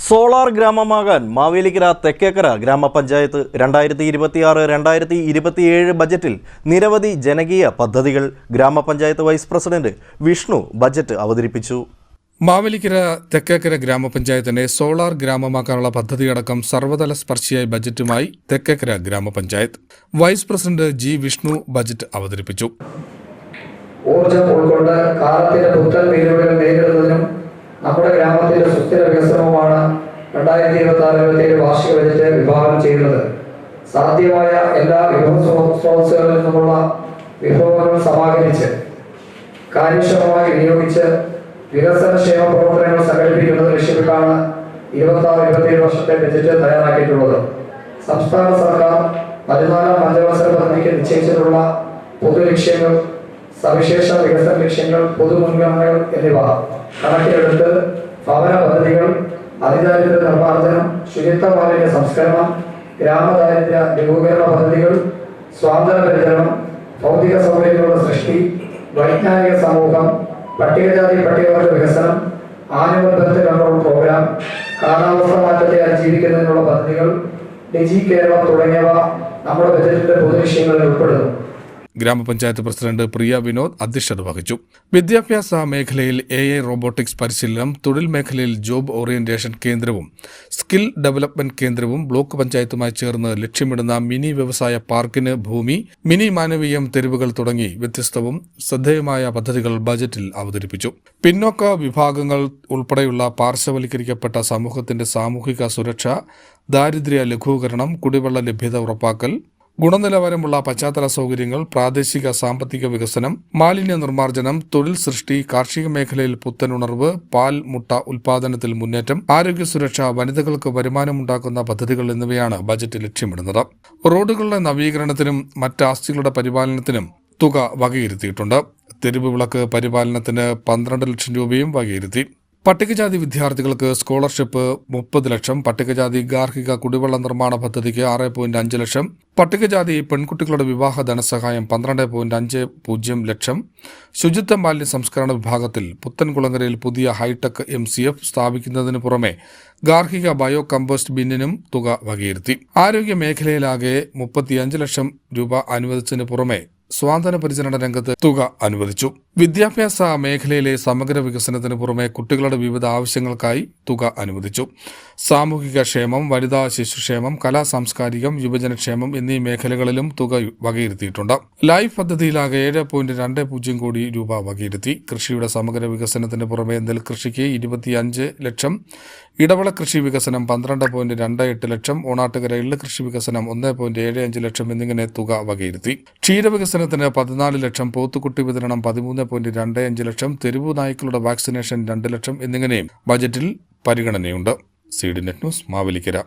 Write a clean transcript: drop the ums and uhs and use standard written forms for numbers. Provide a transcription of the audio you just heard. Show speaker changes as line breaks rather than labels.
Solar ഗ്രാമമാകാൻ Mavelikkara Thekkekara ഗ്രാമപഞ്ചായത്ത് 2026-2027 ബജറ്റിൽ നിരവധി ജനകീയ പദ്ധതികൾ ഗ്രാമപഞ്ചായത്ത് വൈസ് പ്രസിഡന്റ് വിഷ്ണു ബജറ്റ് അവതരിപ്പിച്ചു.
മാവേലിക്കര തെക്കേക്കര ഗ്രാമപഞ്ചായത്തിനെ സോളാർ ഗ്രാമമാക്കാനുള്ള പദ്ധതിയടക്കം സർവ്വതല സ്പർശിയായ ബജറ്റുമായി തെക്കേക്കര ഗ്രാമപഞ്ചായത്ത് vice president G Vishnu budget അവതരിപ്പിച്ചു.
ഊർജ്ജം ഉൾക്കൊണ്ട് കാലത്തിന്റെ പുത്തൻ വെല്ലുവിളികൾ നേരിടുന്നതിനും നമ്മുടെ ഗ്രാമത്തിന്റെ സുസ്ഥിര വികസനവുമാണ് 2026-2027 വാർഷിക ബജറ്റ് വിഭാവനം ചെയ്യുന്നത്. സാധ്യമായ എല്ലാ സ്രോതസ്സുകളിൽ നിന്നുമുള്ള വിഭവങ്ങൾ സമാഹരിച്ച് കാര്യക്ഷമമായി വിനിയോഗിച്ച് വികസനക്ഷേമ പ്രവർത്തനങ്ങൾ സംഘടിപ്പിക്കുന്നത് ലക്ഷ്യമിട്ടാണ് 26-27 വർഷത്തെ ബജറ്റ് തയ്യാറാക്കിയിട്ടുള്ളത്. സംസ്ഥാന സർക്കാർ 14ാം പഞ്ചവത്സര പദ്ധതിക്ക് നിശ്ചയിച്ചിട്ടുള്ള പൊതുലക്ഷ്യങ്ങൾ, സവിശേഷ വികസന ലക്ഷ്യങ്ങൾ, പൊതുമുൻഗണനകൾ എന്നിവ കണക്കിലെടുത്ത് ഭവന പദ്ധതികൾ, അതിദാരിദ്ര്യ നിർമ്മാർജ്ജനം, ശുചിത്വ മാലിന്യ സംസ്കരണം, ഗ്രാമദാരിദ്ര്യ ലഘൂകരണ പദ്ധതികൾ, സ്വാതന്ത്ര്യ പരിചരണം, ഭൗതിക സൗകര്യങ്ങളുടെ സൃഷ്ടി, വൈജ്ഞാനിക സമൂഹം, പട്ടികജാതി പട്ടികവർഗ വികസനം, ആനുവൽ ബർത്ത് കൺട്രോൾ പ്രോഗ്രാം, കാലാവസ്ഥ മാറ്റത്തെ അതിജീവിക്കുന്നതിനുള്ള പദ്ധതികൾ, ഡിജി കേരളം തുടങ്ങിയവ നമ്മുടെ ബജറ്റിന്റെ പൊതുലക്ഷ്യങ്ങളിൽ ഉൾപ്പെടുന്നു.
ഗ്രാമപഞ്ചായത്ത് പ്രസിഡന്റ് പ്രിയ വിനോദ് അധ്യക്ഷത വഹിച്ചു. വിദ്യാഭ്യാസ മേഖലയിൽ AI റോബോട്ടിക്സ് പരിശീലനം, തൊഴിൽ മേഖലയിൽ ജോബ് ഓറിയന്റേഷൻ കേന്ദ്രവും സ്കിൽ ഡെവലപ്മെന്റ് കേന്ദ്രവും ബ്ലോക്ക് പഞ്ചായത്തുമായി ചേർന്ന് ലക്ഷ്യമിടുന്ന മിനി വ്യവസായ പാർക്കിന് ഭൂമി, മിനി മാനവീയം തെരുവുകൾ തുടങ്ങി വ്യത്യസ്തവും ശ്രദ്ധേയമായ പദ്ധതികൾ ബജറ്റിൽ അവതരിപ്പിച്ചു. പിന്നോക്ക വിഭാഗങ്ങൾ ഉൾപ്പെടെയുള്ള പാർശ്വവൽക്കരിക്കപ്പെട്ട സമൂഹത്തിന്റെ സാമൂഹിക സുരക്ഷ, ദാരിദ്ര്യ ലഘൂകരണം, കുടിവെള്ള ലഭ്യത ഉറപ്പാക്കൽ, ഗുണനിലവാരമുള്ള പശ്ചാത്തല സൗകര്യങ്ങൾ, പ്രാദേശിക സാമ്പത്തിക വികസനം, മാലിന്യ നിർമ്മാർജ്ജനം, തൊഴിൽ സൃഷ്ടി, കാർഷിക മേഖലയിൽ പുത്തനുണർവ്, പാൽ മുട്ട ഉൽപാദനത്തിൽ മുന്നേറ്റം, ആരോഗ്യ സുരക്ഷ, വനിതകൾക്ക് വരുമാനമുണ്ടാക്കുന്ന പദ്ധതികൾ എന്നിവയാണ് ബജറ്റ് ലക്ഷ്യമിടുന്നത്. റോഡുകളുടെ നവീകരണത്തിനും മറ്റ് ആസ്തികളുടെ പരിപാലനത്തിനും തുക വകയിരുത്തിയിട്ടുണ്ട്. തെരുവ് വിളക്ക് പരിപാലനത്തിന് 12 ലക്ഷം രൂപയും വകയിരുത്തി. പട്ടികജാതി വിദ്യാർത്ഥികൾക്ക് സ്കോളർഷിപ്പ് 30 ലക്ഷം, പട്ടികജാതി ഗാർഹിക കുടിവെള്ള നിർമ്മാണ പദ്ധതിക്ക് 6.5 ലക്ഷം, പട്ടികജാതി പെൺകുട്ടികളുടെ വിവാഹ ധനസഹായം 12.50 ലക്ഷം, ശുചിത്വ മാലിന്യ സംസ്കരണ വിഭാഗത്തിൽ പുത്തൻകുളങ്ങരയിൽ പുതിയ ഹൈടെക് MCF സ്ഥാപിക്കുന്നതിന് പുറമെ ഗാർഹിക ബയോ കമ്പോസ്റ്റ് ബിന്നിനും തുക വകയിരുത്തി. ആരോഗ്യ മേഖലയിലാകെ 35 ലക്ഷം രൂപ അനുവദിച്ചതിന് പുറമെ സ്വാതന്ത്ര്യ പരിചരണ രംഗത്ത് തുക അനുവദിച്ചു. വിദ്യാഭ്യാസ മേഖലയിലെ സമഗ്ര വികസനത്തിന് പുറമെ കുട്ടികളുടെ വിവിധ ആവശ്യങ്ങൾക്കായി തുക അനുവദിച്ചു. സാമൂഹിക ക്ഷേമം, വനിതാ ശിശുക്ഷേമം, സാംസ്കാരികം, യുവജനക്ഷേമം എന്നീ മേഖലകളിലും തുക വകയിരുത്തിയിട്ടുണ്ട്. ലൈഫ് പദ്ധതിയിലാകെ 7.20 കോടി രൂപ വകയിരുത്തി. കൃഷിയുടെ സമഗ്ര വികസനത്തിന് പുറമെ നെൽകൃഷിക്ക് 25 ലക്ഷം, ഇടവിള കൃഷി വികസനം 12.28 ലക്ഷം, ഓണാട്ടുകര എള്ള് കൃഷി വികസനം 1.75 ലക്ഷം എന്നിങ്ങനെ തുക വകയിരുത്തി. ക്ഷീരവികസനത്തിന് 14 ലക്ഷം, പോത്തുകുട്ടി വിതരണം 13.25 ലക്ഷം, തെരുവു നായ്ക്കളുടെ വാക്സിനേഷൻ 2 ലക്ഷം എന്നിങ്ങനെയും ബജറ്റിൽ പരിഗണനയുണ്ട്. CDNet news, Mavelikkara.